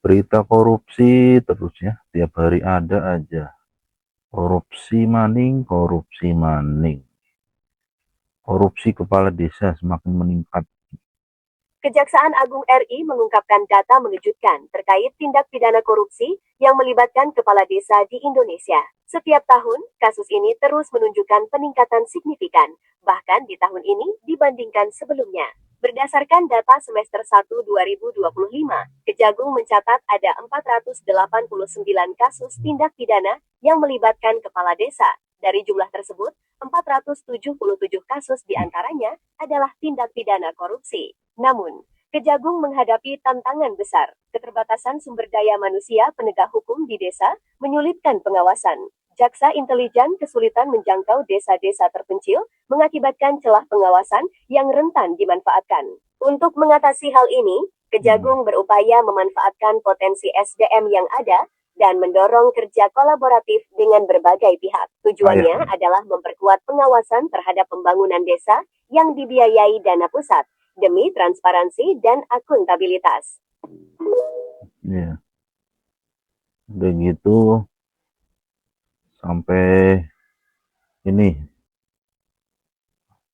Berita korupsi terus ya, tiap hari ada aja. Korupsi maning, korupsi maning. Korupsi kepala desa semakin meningkat. Kejaksaan Agung RI mengungkapkan data mengejutkan terkait tindak pidana korupsi yang melibatkan kepala desa di Indonesia. Setiap tahun, kasus ini terus menunjukkan peningkatan signifikan, bahkan di tahun ini dibandingkan sebelumnya. Berdasarkan data semester 1 2025, Kejagung mencatat ada 489 kasus tindak pidana yang melibatkan kepala desa. Dari jumlah tersebut, 477 kasus diantaranya adalah tindak pidana korupsi. Namun, Kejagung menghadapi tantangan besar. Keterbatasan sumber daya manusia penegak hukum di desa menyulitkan pengawasan. Jaksa intelijen kesulitan menjangkau desa-desa terpencil, mengakibatkan celah pengawasan yang rentan dimanfaatkan. Untuk mengatasi hal ini, Kejagung berupaya memanfaatkan potensi SDM yang ada dan mendorong kerja kolaboratif dengan berbagai pihak. Tujuannya adalah memperkuat pengawasan terhadap pembangunan desa yang dibiayai dana pusat demi transparansi dan akuntabilitas. Ya, udah gitu sampai ini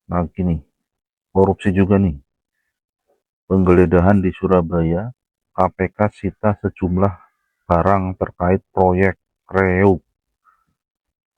lagi nih, korupsi juga nih. Penggeledahan di Surabaya, KPK sita sejumlah barang terkait proyek Reog.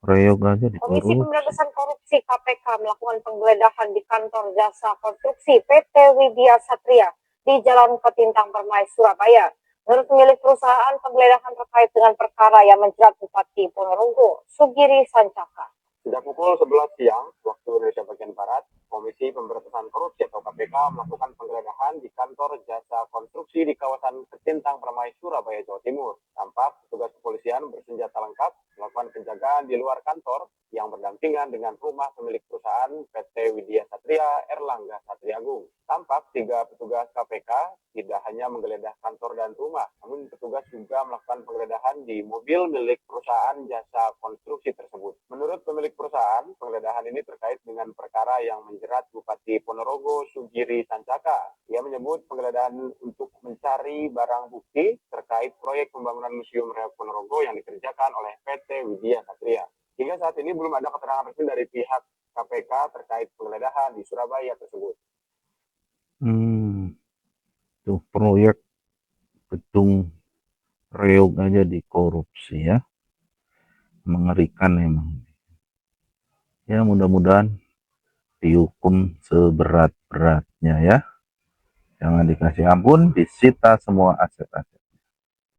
Reog aja di Komisi korupsi. Pemberantasan Korupsi KPK melakukan penggeledahan di kantor jasa konstruksi PT Widya Satria di Jalan Petintang Permai, Surabaya. Menurut pemilik perusahaan, penggeledahan terkait dengan perkara yang menjerat Bupati Ponorogo, Sugiri Sancaka. Sejak pukul 11 siang, waktu Indonesia bagian Barat, Komisi Pemberantasan Korupsi atau KPK melakukan penggeledahan di kantor jasa konstruksi di kawasan Petintang Permai, Surabaya, Jawa Timur. Tampak petugas kepolisian bersenjata lengkap melakukan penjagaan di luar kantor yang berdampingan dengan rumah pemilik perusahaan PT Widya Satria Erlangga Satriagung. Tampak 3 petugas KPK tidak hanya menggeledah kantor dan rumah, namun petugas juga melakukan penggeledahan di mobil milik perusahaan jasa konstruksi tersebut. Menurut pemilik perusahaan, penggeledahan ini terkait dengan perkara yang menjerat Bupati Ponorogo Sugiri Sancaka. Ia menyebut penggeledahan untuk mencari barang bukti terkait proyek pembangunan Museum Reog Ponorogo yang dikerjakan oleh PT Widya Satria. Hingga saat ini belum ada keterangan resmi dari pihak KPK terkait penggeledahan di Surabaya tersebut. Tuh proyek gedung Reog aja dikorupsi ya. Mengerikan emang. Ya mudah-mudahan dihukum seberat-beratnya ya. Jangan dikasih ampun, disita semua aset-aset.